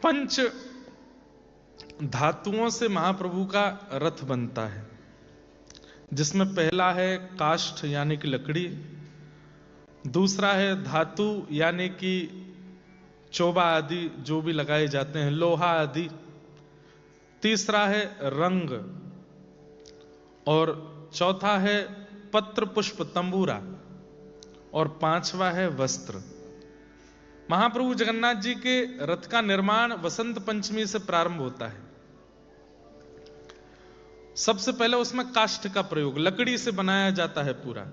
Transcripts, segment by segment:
पंच धातुओं से महाप्रभु का रथ बनता है, जिसमें पहला है काष्ठ यानी कि लकड़ी, दूसरा है धातु यानी कि चोबा आदि जो भी लगाए जाते हैं, लोहा आदि, तीसरा है रंग, और चौथा है पत्र पुष्प तंबूरा, और पांचवा है वस्त्र। महाप्रभु जगन्नाथ जी के रथ का निर्माण वसंत पंचमी से प्रारंभ होता है। सबसे पहले उसमें काष्ठ का प्रयोग, लकड़ी से बनाया जाता है पूरा।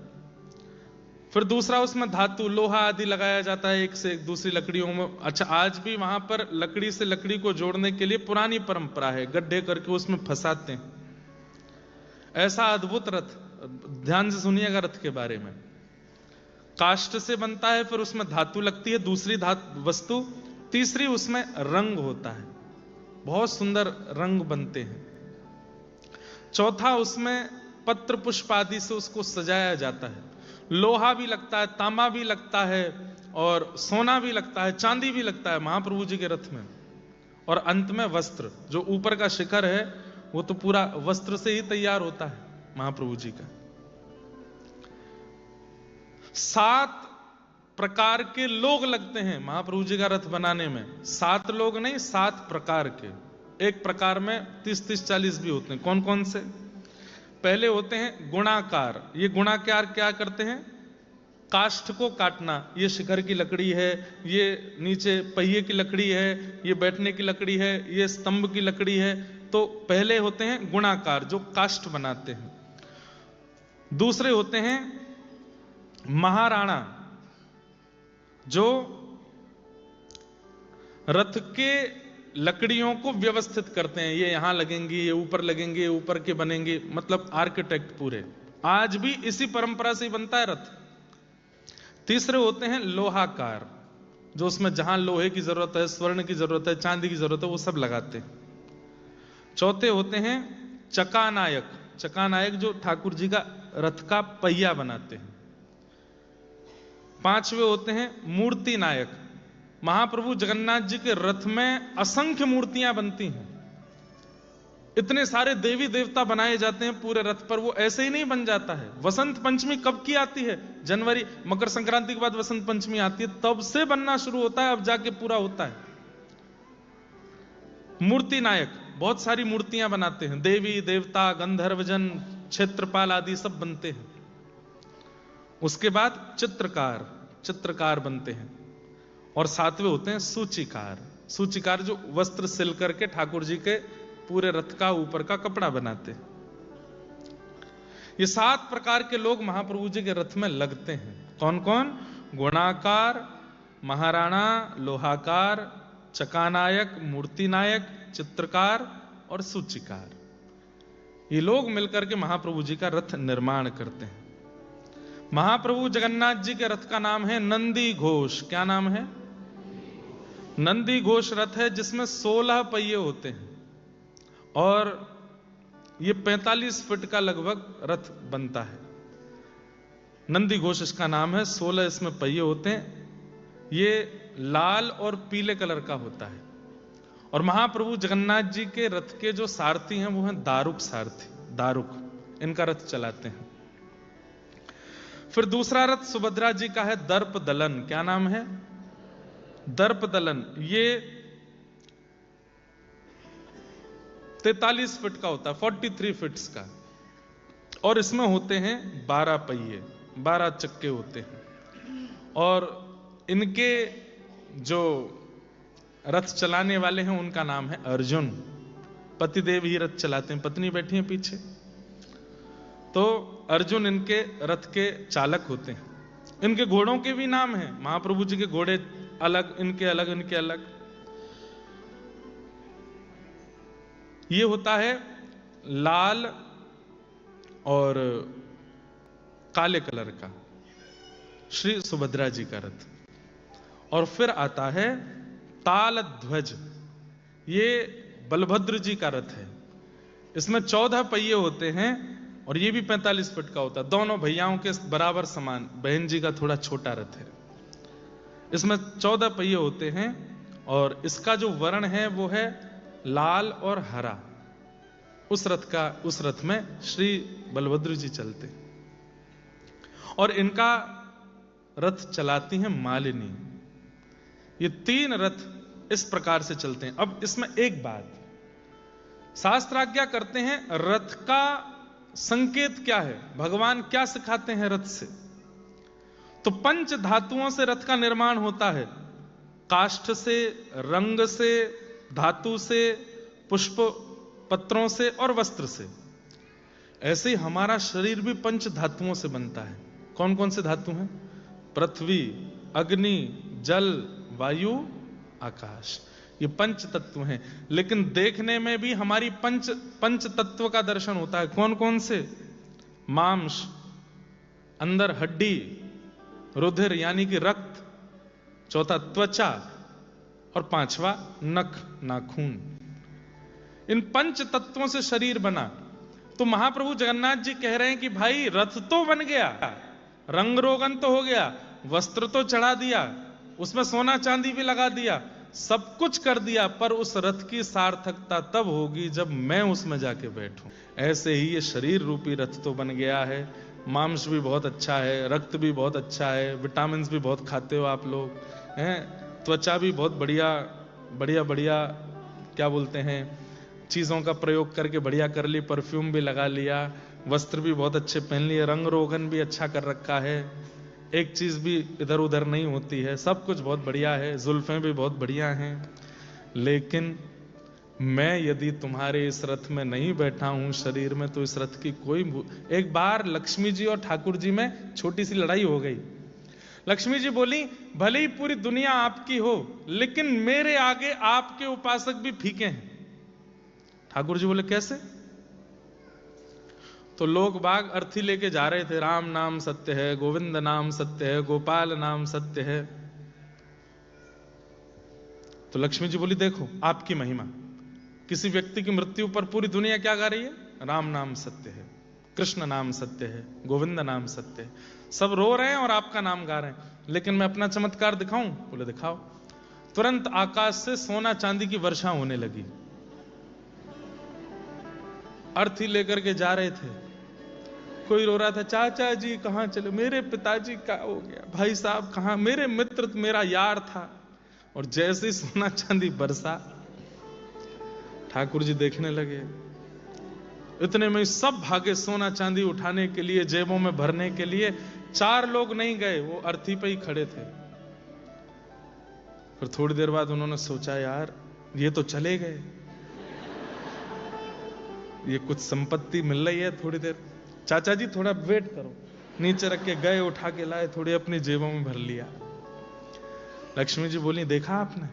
फिर दूसरा उसमें धातु लोहा आदि लगाया जाता है, एक से एक दूसरी लकड़ियों में। अच्छा, आज भी वहां पर लकड़ी से लकड़ी को जोड़ने के लिए पुरानी परंपरा है, गड्ढे करके उसमें फंसाते हैं। ऐसा अद्भुत रथ, ध्यान से सुनिएगा रथ के बारे में। काष्ठ से बनता है, फिर उसमें धातु लगती है, दूसरी धातु वस्तु, तीसरी उसमें रंग होता है, बहुत सुंदर रंग बनते हैं। चौथा उसमें पत्र पुष्प आदि से उसको सजाया जाता है। लोहा भी लगता है, तांबा भी लगता है, और सोना भी लगता है, चांदी भी लगता है महाप्रभु जी के रथ में। और अंत में वस्त्र, जो ऊपर का शिखर है वो तो पूरा वस्त्र से ही तैयार होता है महाप्रभु जी का। 7 प्रकार के लोग लगते हैं महाप्रभु जी का रथ बनाने में। 7 लोग नहीं, 7 प्रकार के। एक प्रकार में 30-30-40 भी होते हैं। कौन कौन से? पहले होते हैं गुणाकार। ये गुणाकार क्या करते हैं? काष्ठ को काटना, ये शिखर की लकड़ी है, ये नीचे पहिए की लकड़ी है, ये बैठने की लकड़ी है, ये स्तंभ की लकड़ी है। तो पहले होते हैं गुणाकार, जो काष्ठ बनाते हैं। दूसरे होते हैं महाराणा, जो रथ के लकड़ियों को व्यवस्थित करते हैं। ये यहां लगेंगी, ये ऊपर लगेंगे, ये ऊपर के बनेंगे, मतलब आर्किटेक्ट पूरे। आज भी इसी परंपरा से बनता है रथ। तीसरे होते हैं लोहाकार, जो उसमें जहां लोहे की जरूरत है, स्वर्ण की जरूरत है, चांदी की जरूरत है, वो सब लगाते हैं। चौथे होते हैं चकानायक। चकानायक जो ठाकुर जी का रथ का पहिया बनाते हैं। पांचवे होते हैं मूर्ति नायक। महाप्रभु जगन्नाथ जी के रथ में असंख्य मूर्तियां बनती हैं। इतने सारे देवी देवता बनाए जाते हैं पूरे रथ पर। वो ऐसे ही नहीं बन जाता है। वसंत पंचमी कब की आती है? जनवरी, मकर संक्रांति के बाद वसंत पंचमी आती है, तब से बनना शुरू होता है, अब जाके पूरा होता है। मूर्ति नायक बहुत सारी मूर्तियां बनाते हैं। देवी देवता, गंधर्वजन, क्षेत्रपाल आदि सब बनते हैं। उसके बाद चित्रकार, चित्रकार बनते हैं। और सातवें होते हैं सूचीकार। सूचीकार जो वस्त्र सिल करके ठाकुर जी के पूरे रथ का ऊपर का कपड़ा बनाते हैं। ये 7 प्रकार के लोग महाप्रभु जी के रथ में लगते हैं। कौन कौन? गुणाकार, महाराणा, लोहाकार, चकानायक, मूर्तिनायक, चित्रकार और सूचीकार। ये लोग मिलकर के महाप्रभु जी का रथ निर्माण करते हैं। महाप्रभु जगन्नाथ जी के रथ का नाम है नंदी घोष। क्या नाम है? नंदी घोष रथ है, जिसमें 16 पहिए होते हैं, और ये 45 फीट का लगभग रथ बनता है। नंदी घोष इसका नाम है। 16 इसमें पहिए होते हैं। ये लाल और पीले कलर का होता है। और महाप्रभु जगन्नाथ जी के रथ के जो सारथी हैं वो हैं दारुक सारथी। दारुक इनका रथ चलाते हैं। फिर दूसरा रथ सुभद्रा जी का है दर्प दलन। क्या नाम है? दर्प दलन। ये 43 फीट का होता है, 43 फीट्स का। और इसमें होते हैं 12 पहिए, 12 चक्के होते हैं। और इनके जो रथ चलाने वाले हैं उनका नाम है अर्जुन। पतिदेव ही रथ चलाते हैं, पत्नी बैठी है पीछे। तो अर्जुन इनके रथ के चालक होते हैं। इनके घोड़ों के भी नाम हैं। महाप्रभु जी के घोड़े अलग, इनके अलग, इनके अलग। ये होता है लाल और काले कलर का श्री सुभद्रा जी का रथ। और फिर आता है ताल ध्वज। ये बलभद्र जी का रथ है। इसमें 14 पहिए होते हैं और ये भी 45 फीट का होता है। दोनों भैयाओं के बराबर समान। बहन जी का थोड़ा छोटा रथ है। इसमें 14 पहिए होते हैं और इसका जो वर्ण है वो है लाल और हरा। उस रथ में श्री बलभद्र जी चलते और इनका रथ चलाती हैं मालिनी। ये 3 रथ इस प्रकार से चलते हैं। अब इसमें एक बात, शास्त्राज्ञा करते हैं रथ का संकेत क्या है, भगवान क्या सिखाते हैं रथ से। तो 5 धातुओं से रथ का निर्माण होता है, काष्ठ से, रंग से, धातु से, पुष्प पत्रों से और वस्त्र से। ऐसे ही हमारा शरीर भी 5 धातुओं से बनता है। कौन कौन से धातु हैं? पृथ्वी, अग्नि, जल, वायु, आकाश। ये 5 तत्व हैं। लेकिन देखने में भी हमारी पंच तत्व का दर्शन होता है। कौन कौन से? मांस, अंदर हड्डी, रुधिर यानी कि रक्त, चौथा त्वचा और 5वां नख, नाखून। इन 5 तत्वों से शरीर बना। तो महाप्रभु जगन्नाथ जी कह रहे हैं कि भाई रथ तो बन गया, रंग रोगन तो हो गया, वस्त्र तो चढ़ा दिया, उसमें सोना चांदी भी लगा दिया, सब कुछ कर दिया, पर उस रथ की सार्थकता तब होगी जब मैं उसमें जाके बैठूं। ऐसे ही ये शरीर रूपी रथ तो बन गया है। मांस भी बहुत अच्छा है, रक्त भी बहुत अच्छा है, विटामिन भी बहुत खाते हो आप लोग हैं, त्वचा भी बहुत बढ़िया बढ़िया बढ़िया क्या बोलते हैं चीजों का प्रयोग करके बढ़िया कर ली, परफ्यूम भी लगा लिया, वस्त्र भी बहुत अच्छे पहन लिए, रंग रोगन भी अच्छा कर रखा है, एक चीज भी इधर उधर नहीं होती है, सब कुछ बहुत बढ़िया है, जुल्फें भी बहुत बढ़िया हैं। लेकिन मैं यदि तुम्हारे इस रथ में नहीं बैठा हूं शरीर में, तो इस रथ की कोई। एक बार लक्ष्मी जी और ठाकुर जी में छोटी सी लड़ाई हो गई। लक्ष्मी जी बोली, भले ही पूरी दुनिया आपकी हो, लेकिन मेरे आगे आपके उपासक भी फीके हैं। ठाकुर जी बोले, कैसे? तो लोग बाग अर्थी लेके जा रहे थे, राम नाम सत्य है, गोविंद नाम सत्य है, गोपाल नाम सत्य है। तो लक्ष्मी जी बोली, देखो आपकी महिमा, किसी व्यक्ति की मृत्यु पर पूरी दुनिया क्या गा रही है? राम नाम सत्य है, कृष्ण नाम सत्य है, गोविंद नाम सत्य है। सब रो रहे हैं और आपका नाम गा रहे हैं। लेकिन मैं अपना चमत्कार दिखाऊं? बोले दिखाओ। तुरंत आकाश से सोना चांदी की वर्षा होने लगी। अर्थी लेकर के जा रहे थे, कोई रो रहा था, चाचा जी कहां चले, मेरे पिताजी का हो गया, भाई साहब कहां, मेरे मित्र, मेरा यार था। और जैसे ही सोना चांदी बरसा, ठाकुर जी देखने लगे। इतने में सब भागे सोना चांदी उठाने के लिए, जेबों में भरने के लिए। 4 लोग नहीं गए, वो अर्थी पे ही खड़े थे। फिर थोड़ी देर बाद उन्होंने सोचा, यार ये तो चले गए, ये कुछ संपत्ति मिल रही है, थोड़ी देर, चाचा जी थोड़ा वेट करो। नीचे रख के गए, उठा के लाए, थोड़ी अपनी जेबों में भर लिया। लक्ष्मी जी बोली, देखा आपने,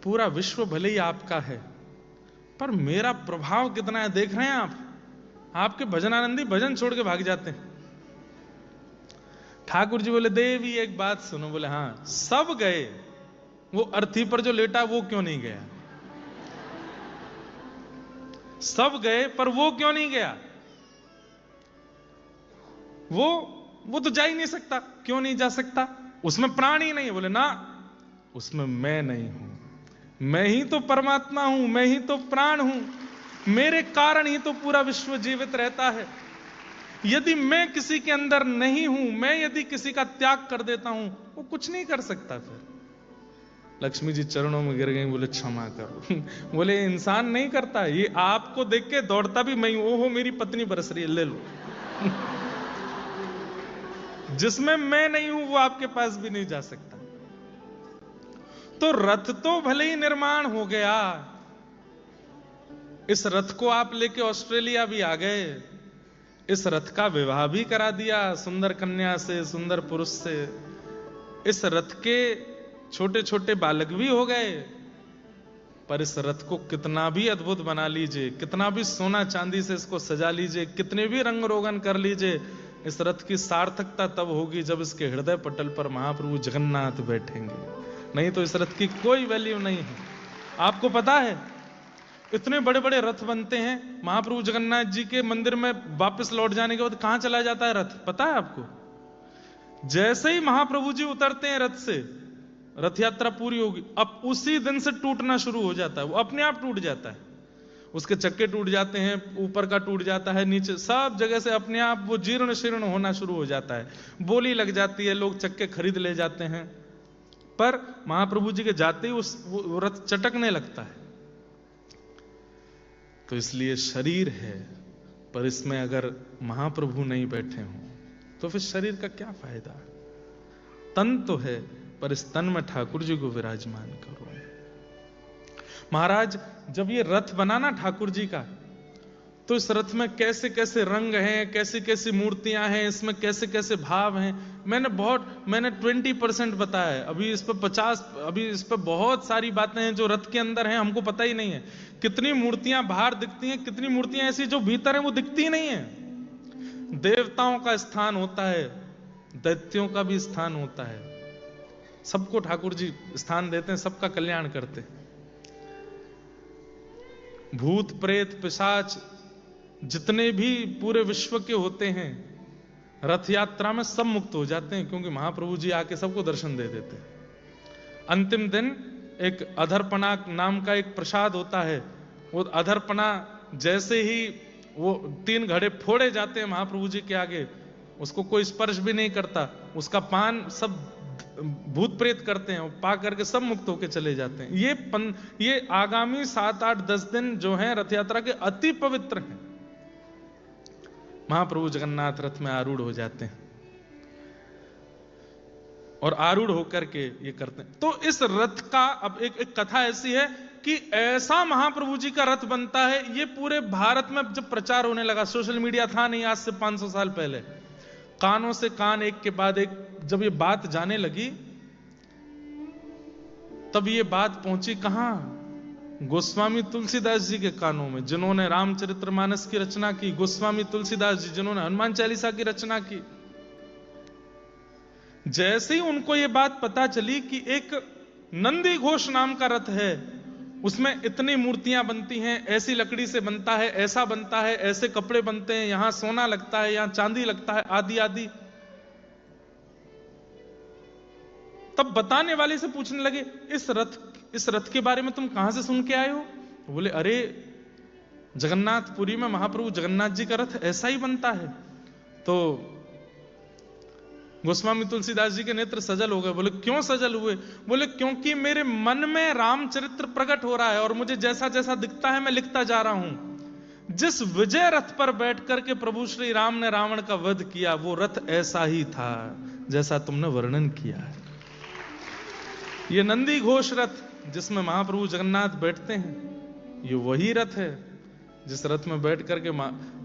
पूरा विश्व भले ही आपका है, पर मेरा प्रभाव कितना है देख रहे हैं आप? आपके भजनानंदी भजन छोड़ के भाग जाते हैं। ठाकुर जी बोले, देवी एक बात सुनो। बोले, हाँ। सब गए, वो अर्थी पर जो लेटा वो क्यों नहीं गया? सब गए, पर वो क्यों नहीं गया? वो तो जा ही नहीं सकता। क्यों नहीं जा सकता? उसमें प्राण ही नहीं है। बोले, ना, उसमें मैं नहीं हूं, मैं ही तो परमात्मा हूं, मैं ही तो प्राण हूं, मेरे कारण ही तो पूरा विश्व जीवित रहता है। यदि मैं किसी के अंदर नहीं हूं, मैं यदि किसी का त्याग कर देता हूं, वो कुछ नहीं कर सकता। फिर लक्ष्मी जी चरणों में गिर गई, बोले, क्षमा करो। बोले, इंसान नहीं करता, ये आपको देख के दौड़ता भी मैं, ओहो मेरी पत्नी बरस रही है, ले लो। जिसमें मैं नहीं हूं वो आपके पास भी नहीं जा सकता। तो रथ तो भले ही निर्माण हो गया, इस रथ को आप लेके ऑस्ट्रेलिया भी आ गए, इस रथ का विवाह भी करा दिया सुंदर कन्या से, सुंदर पुरुष से। इस रथ के छोटे छोटे बालक भी हो गए, पर इस रथ को कितना भी अद्भुत बना लीजिए, कितना भी सोना चांदी से इसको सजा लीजिए, कितने भी रंग रोगन कर लीजिए, इस रथ की सार्थकता तब होगी जब इसके हृदय पटल पर महाप्रभु जगन्नाथ बैठेंगे। नहीं तो इस रथ की कोई वैल्यू नहीं है। आपको पता है, इतने बड़े बड़े रथ बनते हैं, महाप्रभु जगन्नाथ जी के मंदिर में वापस लौट जाने के बाद कहां चला जाता है रथ, पता है आपको? जैसे ही महाप्रभु जी उतरते हैं रथ से, रथ यात्रा पूरी होगी, अब उसी दिन से टूटना शुरू हो जाता है, वो अपने आप टूट जाता है, उसके चक्के टूट जाते हैं, ऊपर का टूट जाता है, नीचे सब जगह से अपने आप वो जीर्ण शीर्ण होना शुरू हो जाता है, बोली लग जाती है, लोग चक्के खरीद ले जाते हैं। पर महाप्रभु जी के जाते ही वो रथ चटकने लगता है। तो इसलिए शरीर है, पर इसमें अगर महाप्रभु नहीं बैठे हों तो फिर शरीर का क्या फायदा। तन तो है, पर इस तन में ठाकुर जी को विराजमान करो। महाराज जब ये रथ बना ना ठाकुर जी का, तो इस रथ में कैसे कैसे रंग हैं, कैसी कैसी मूर्तियां हैं, इसमें कैसे कैसे भाव हैं। मैंने 20% बताया है, अभी इस पर 50, अभी इस पर बहुत सारी बातें हैं जो रथ के अंदर हैं, हमको पता ही नहीं है। कितनी मूर्तियां बाहर दिखती हैं, कितनी मूर्तियां ऐसी जो भीतर हैं वो दिखती ही नहीं है। देवताओं का स्थान होता है, दैत्यों का भी स्थान होता है, सबको ठाकुर जी स्थान देते हैं, सबका कल्याण करते हैं। भूत प्रेत पिशाच जितने भी पूरे विश्व के होते हैं, रथ यात्रा में सब मुक्त हो जाते हैं, क्योंकि महाप्रभु जी आके सबको दर्शन दे देते हैं। अंतिम दिन एक अधरपना नाम का एक प्रसाद होता है, वो अधरपना जैसे ही वो 3 घड़े फोड़े जाते हैं महाप्रभु जी के आगे, उसको कोई स्पर्श भी नहीं करता, उसका पान सब भूत प्रेत करते हैं, पा करके सब मुक्त होके चले जाते हैं। ये आगामी 7, 8, 10 दिन जो हैं रथ यात्रा के अति पवित्र हैं। महाप्रभु जगन्नाथ रथ में आरूढ़ हो जाते हैं और आरूढ़ होकर के ये करते हैं। तो इस रथ का अब एक कथा ऐसी है कि ऐसा महाप्रभु जी का रथ बनता है, ये पूरे भारत में जब प्रचार होने लगा, सोशल मीडिया था नहीं आज से 500 साल पहले, कानों से कान एक के बाद एक जब ये बात जाने लगी, तब ये बात पहुंची कहां? गोस्वामी तुलसीदास जी के कानों में, जिन्होंने रामचरितमानस की रचना की, गोस्वामी तुलसीदास जी जिन्होंने हनुमान चालीसा की रचना की। जैसे ही उनको ये बात पता चली कि एक नंदी घोष नाम का रथ है, उसमें इतनी मूर्तियां बनती हैं, ऐसी लकड़ी से बनता है, ऐसा बनता है, ऐसे कपड़े बनते हैं, यहां सोना लगता है, यहां चांदी लगता है, आदि आदि। तब बताने वाले से पूछने लगे, इस रथ के बारे में तुम कहां से सुन के आए हो? बोले, अरे जगन्नाथपुरी में महाप्रभु जगन्नाथ जी का रथ ऐसा ही बनता है। तो गोस्वामी तुलसीदास जी के नेत्र सजल हो गए। बोले, क्यों सजल हुए? बोले, क्योंकि मेरे मन में रामचरित्र प्रकट हो रहा है और मुझे जैसा जैसा दिखता है मैं लिखता जा रहा हूं। जिस विजय रथ पर बैठ करके प्रभु श्री राम ने रावण का वध किया, वो रथ ऐसा ही था जैसा तुमने वर्णन किया है। ये नंदी घोष रथ जिसमें महाप्रभु जगन्नाथ बैठते हैं, ये वही रथ है जिस रथ में बैठ करके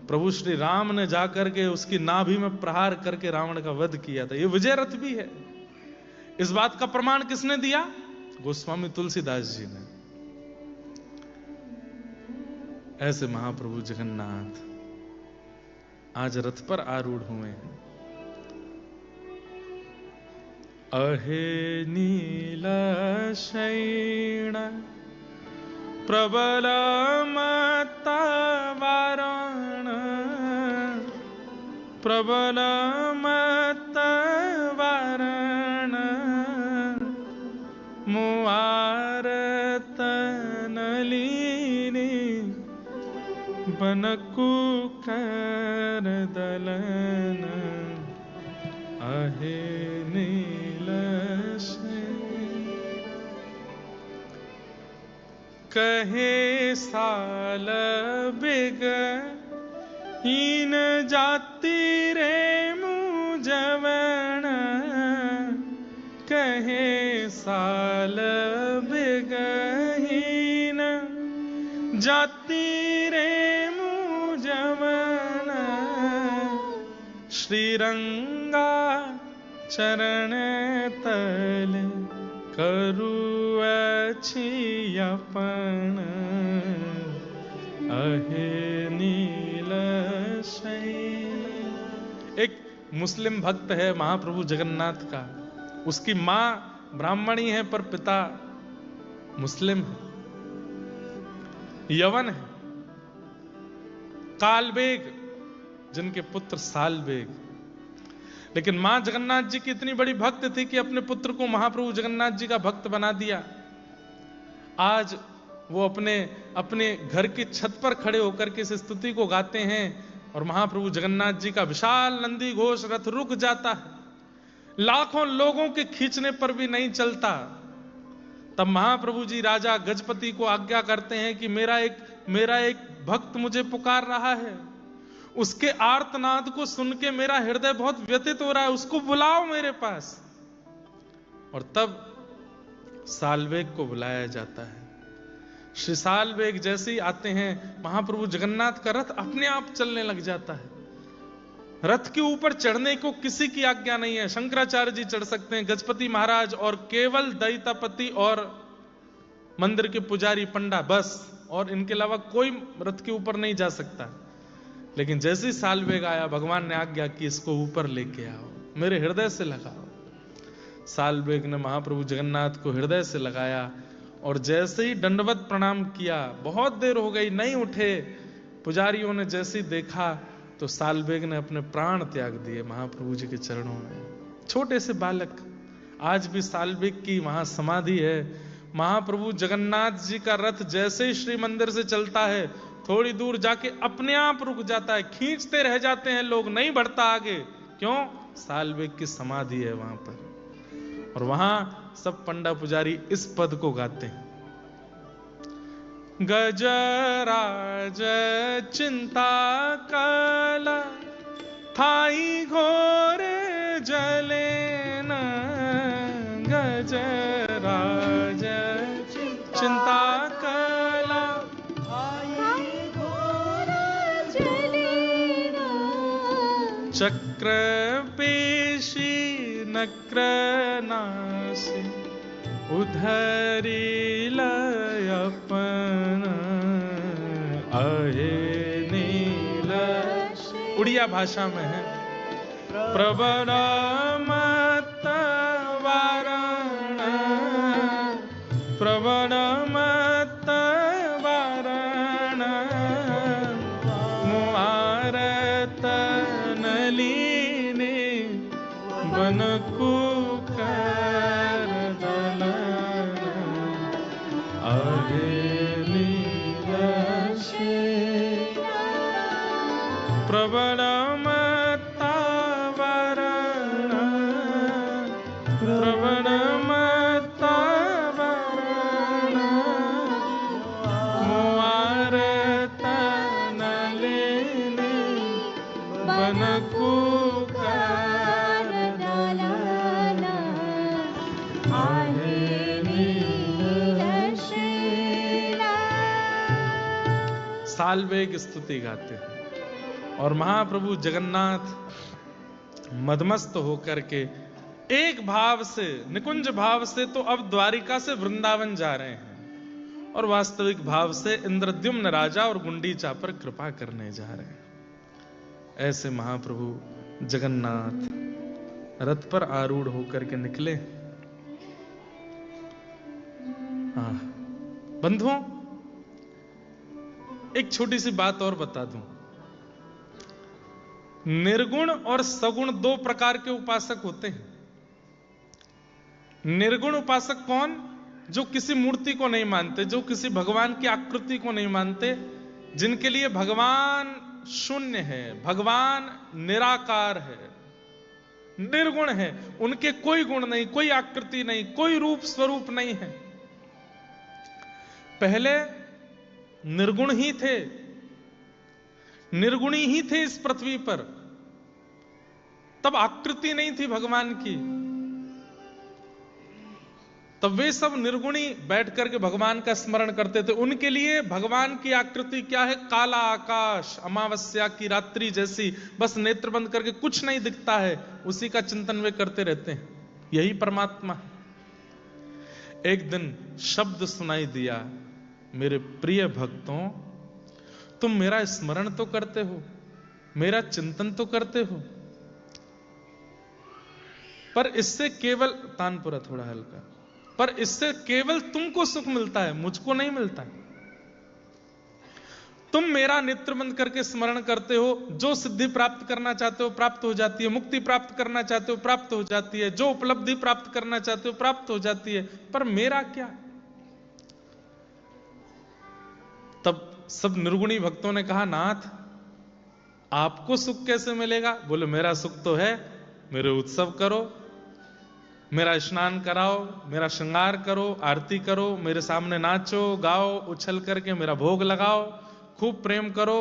प्रभु श्री राम ने जाकर के उसकी नाभि में प्रहार करके रावण का वध किया था। ये विजय रथ भी है। इस बात का प्रमाण किसने दिया? गोस्वामी तुलसीदास जी ने। ऐसे महाप्रभु जगन्नाथ आज रथ पर आरूढ़ हुए हैं। अहे नील शैण प्रबल मत वारण, प्रबल मत वारण, मुआरत नलिनी बनकु कर दलन। अहे नील कहे साल बिग हीन जाति रे मुझवण, कहे साल बिग हीन जाति रे मुझवण, श्रीरंगा चरण तल करु अच्छी अपन। अहे नील शैल। एक मुस्लिम भक्त है महाप्रभु जगन्नाथ का, उसकी मां ब्राह्मणी है पर पिता मुस्लिम है, यवन है। कालबेग जिनके पुत्र सालबेग, लेकिन मां जगन्नाथ जी की इतनी बड़ी भक्त थी कि अपने पुत्र को महाप्रभु जगन्नाथ जी का भक्त बना दिया। आज वो अपने अपने घर की छत पर खड़े होकर के इस स्तुति को गाते हैं और महाप्रभु जगन्नाथ जी का विशाल नंदी घोष रथ रुक जाता है, लाखों लोगों के खींचने पर भी नहीं चलता। तब महाप्रभु जी राजा गजपति को आज्ञा करते हैं कि मेरा एक भक्त मुझे पुकार रहा है, उसके आर्तनाद को सुन के मेरा हृदय बहुत व्यथित हो रहा है, उसको बुलाओ मेरे पास। और तब साल्वेग को बुलाया जाता है। श्री साल्वेग जैसे ही आते हैं, महाप्रभु जगन्नाथ का रथ अपने आप चलने लग जाता है। रथ के ऊपर चढ़ने को किसी की आज्ञा नहीं है। शंकराचार्य जी चढ़ सकते हैं, गजपति महाराज और केवल दैतापति और मंदिर के पुजारी पंडा, बस, और इनके अलावा कोई रथ के ऊपर नहीं जा सकता। लेकिन जैसे ही साल्वेग आया, भगवान ने आज्ञा की इसको ऊपर लेके आओ, मेरे हृदय से लगाओ। साल्वेग ने महाप्रभु जगन्नाथ को हृदय से लगाया और जैसे ही दंडवत प्रणाम किया, बहुत देर हो गई नहीं उठे। पुजारियों ने जैसे ही देखा तो साल्वेग ने अपने प्राण त्याग दिए महाप्रभु जी के चरणों में। छोटे से बालक, आज भी साल्वेग की वहां समाधि है। महाप्रभु जगन्नाथ जी का रथ जैसे ही श्री मंदिर से चलता है, थोड़ी दूर जाके अपने आप रुक जाता है, खींचते रह जाते हैं लोग, नहीं बढ़ता आगे। क्यों? साल्वेग की समाधि है वहां पर। और वहां सब पंडा पुजारी इस पद को गाते हैं, गजराज चिंता काला थाई घोर जले न, गजराज चिंता काला थाई घोर जले न, चक्र पेशी नक्र नासी उधरी लयपन अहे नील। उड़िया भाषा में है, प्रबल मत वारण, प्रबल मत वारण, मुआरत नलिनी बन कुकर दलन अहे नील प्रबल मता वरण, प्रबल मता वरण, मुआरत नलिनी बन कुकर दलन अहे नील। साल्वेग स्तुति गाते हैं और महाप्रभु जगन्नाथ मदमस्त होकर के एक भाव से, निकुंज भाव से तो अब द्वारिका से वृंदावन जा रहे हैं और वास्तविक भाव से इंद्रद्युम्न राजा और गुंडीचा पर कृपा करने जा रहे हैं। ऐसे महाप्रभु जगन्नाथ रथ पर आरूढ़ होकर के निकले। बंधुओं, एक छोटी सी बात और बता दूं। निर्गुण और सगुण दो प्रकार के उपासक होते हैं। निर्गुण उपासक कौन? जो किसी मूर्ति को नहीं मानते, जो किसी भगवान की आकृति को नहीं मानते, जिनके लिए भगवान शून्य है, भगवान निराकार है, निर्गुण है, उनके कोई गुण नहीं, कोई आकृति नहीं, कोई रूप स्वरूप नहीं है। पहले निर्गुण ही थे, निर्गुणी ही थे इस पृथ्वी पर, तब आकृति नहीं थी भगवान की। तब वे सब निर्गुणी बैठ करके भगवान का स्मरण करते थे। उनके लिए भगवान की आकृति क्या है? काला आकाश, अमावस्या की रात्रि जैसी, बस नेत्र बंद करके कुछ नहीं दिखता है, उसी का चिंतन वे करते रहते हैं। यही परमात्मा। एक दिन शब्द सुनाई दिया, मेरे प्रिय भक्तों, तुम मेरा स्मरण तो करते हो, मेरा चिंतन तो करते हो, पर इससे केवल, तानपुरा थोड़ा हल्का, पर इससे केवल तुमको सुख मिलता है, मुझको नहीं मिलता है। तुम मेरा नेत्र बंद करके स्मरण करते हो, जो सिद्धि प्राप्त करना चाहते हो प्राप्त हो जाती है, मुक्ति प्राप्त करना चाहते हो प्राप्त हो जाती है, जो उपलब्धि प्राप्त करना चाहते हो प्राप्त हो जाती है, पर मेरा क्या? तब सब निर्गुणी भक्तों ने कहा, नाथ आपको सुख कैसे मिलेगा? बोले मेरा सुख तो है, मेरे उत्सव करो, मेरा स्नान कराओ, मेरा श्रृंगार करो, आरती करो, मेरे सामने नाचो गाओ, उछल करके मेरा भोग लगाओ, खूब प्रेम करो,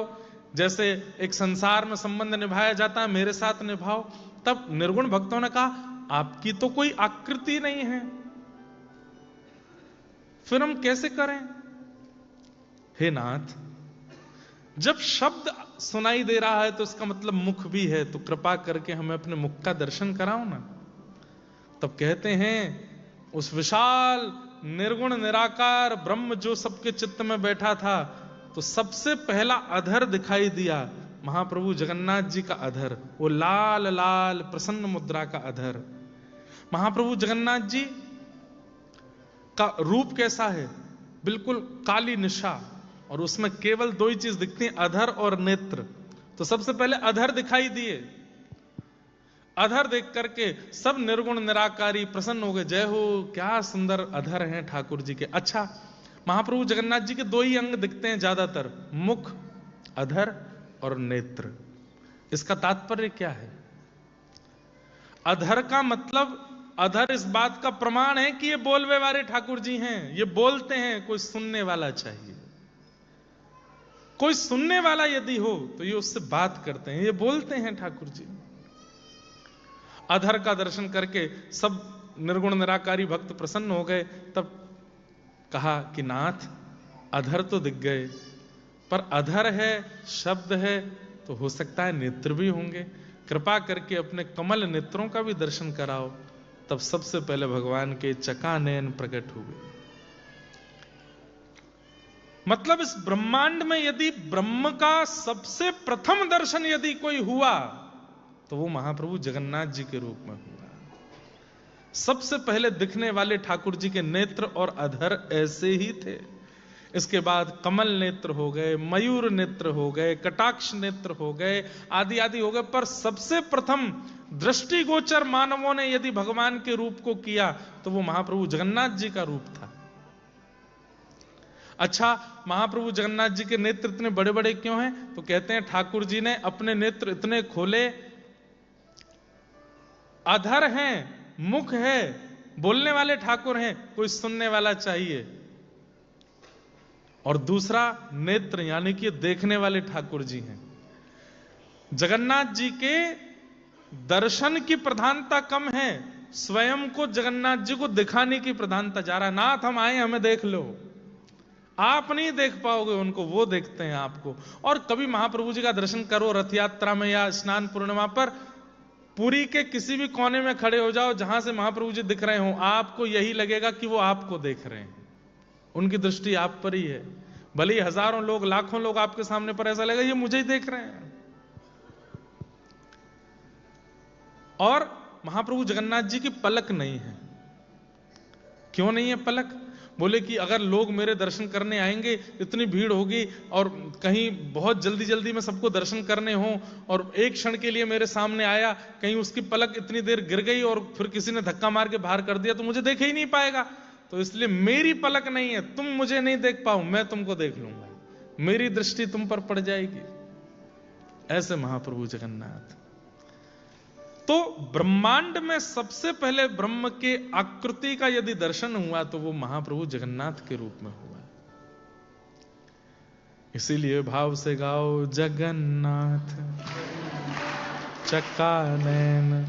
जैसे एक संसार में संबंध निभाया जाता है मेरे साथ निभाओ। तब निर्गुण भक्तों ने कहा, आपकी तो कोई आकृति नहीं है, फिर हम कैसे करें? हे नाथ, जब शब्द सुनाई दे रहा है तो इसका मतलब मुख भी है, तो कृपा करके हमें अपने मुख का दर्शन कराओ ना। तब कहते हैं, उस विशाल निर्गुण निराकार ब्रह्म जो सबके चित्त में बैठा था, तो सबसे पहला अधर दिखाई दिया, महाप्रभु जगन्नाथ जी का अधर, वो लाल लाल प्रसन्न मुद्रा का अधर। महाप्रभु जगन्नाथ जी का रूप कैसा है? बिल्कुल काली निशा, और उसमें केवल दो ही चीज दिखती हैं, अधर और नेत्र। तो सबसे पहले अधर दिखाई दिए, अधर देख करके सब निर्गुण निराकारी प्रसन्न हो गए, जय हो, क्या सुंदर अधर हैं ठाकुर जी के। अच्छा, महाप्रभु जगन्नाथ जी के दो ही अंग दिखते हैं ज्यादातर, मुख, अधर और नेत्र। इसका तात्पर्य क्या है? अधर का मतलब, अधर इस बात का प्रमाण है कि ये बोलवे वाले ठाकुर जी हैं, ये बोलते हैं, कोई सुनने वाला चाहिए। कोई सुनने वाला यदि हो तो ये उससे बात करते हैं, ये बोलते हैं ठाकुर जी। अधर का दर्शन करके सब निर्गुण निराकारी भक्त प्रसन्न हो गए। तब कहा कि नाथ, अधर तो दिख गए, पर अधर है, शब्द है, तो हो सकता है नेत्र भी होंगे, कृपा करके अपने कमल नेत्रों का भी दर्शन कराओ। तब सबसे पहले भगवान के चकानयन प्रकट हुए। मतलब इस ब्रह्मांड में यदि ब्रह्म का सबसे प्रथम दर्शन यदि कोई हुआ तो वो महाप्रभु जगन्नाथ जी के रूप में हुआ। सबसे पहले दिखने वाले ठाकुर जी के नेत्र और अधर ऐसे ही थे। इसके बाद कमल नेत्र हो गए, मयूर नेत्र हो गए, कटाक्ष नेत्र हो गए, आदि आदि हो गए, पर सबसे प्रथम दृष्टिगोचर मानवों ने यदि भगवान के रूप को किया तो वो महाप्रभु जगन्नाथ जी का रूप था। अच्छा, महाप्रभु जगन्नाथ जी के नेत्र इतने बड़े बड़े क्यों हैं? तो कहते हैं ठाकुर जी ने अपने नेत्र इतने खोले, अधर हैं, मुख है, बोलने वाले ठाकुर हैं, कोई सुनने वाला चाहिए, और दूसरा नेत्र यानी कि देखने वाले ठाकुर जी हैं। जगन्नाथ जी के दर्शन की प्रधानता कम है, स्वयं को जगन्नाथ जी को दिखाने की प्रधानता जा रहा है। नाथ हम आए, हमें देख लो। आप नहीं देख पाओगे उनको, वो देखते हैं आपको। और कभी महाप्रभु जी का दर्शन करो रथ यात्रा में या स्नान पूर्णिमा पर, पुरी के किसी भी कोने में खड़े हो जाओ जहां से महाप्रभु जी दिख रहे हो, आपको यही लगेगा कि वो आपको देख रहे हैं, उनकी दृष्टि आप पर ही है। भले ही हजारों लोग, लाखों लोग आपके सामने, पर ऐसा लगेगा ये मुझे ही देख रहे हैं। और महाप्रभु जगन्नाथ जी की पलक नहीं है। क्यों नहीं है पलक? बोले कि अगर लोग मेरे दर्शन करने आएंगे, इतनी भीड़ होगी, और कहीं बहुत जल्दी जल्दी में सबको दर्शन करने हो, और एक क्षण के लिए मेरे सामने आया, कहीं उसकी पलक इतनी देर गिर गई और फिर किसी ने धक्का मार के बाहर कर दिया, तो मुझे देख ही नहीं पाएगा। तो इसलिए मेरी पलक नहीं है, तुम मुझे नहीं देख पाओ, मैं तुमको देख लूंगा, मेरी दृष्टि तुम पर पड़ जाएगी। ऐसे महाप्रभु जगन्नाथ। तो ब्रह्मांड में सबसे पहले ब्रह्म के आकृति का यदि दर्शन हुआ तो वो महाप्रभु जगन्नाथ के रूप में हुआ। इसीलिए भाव से गाओ, जगन्नाथ चकानयन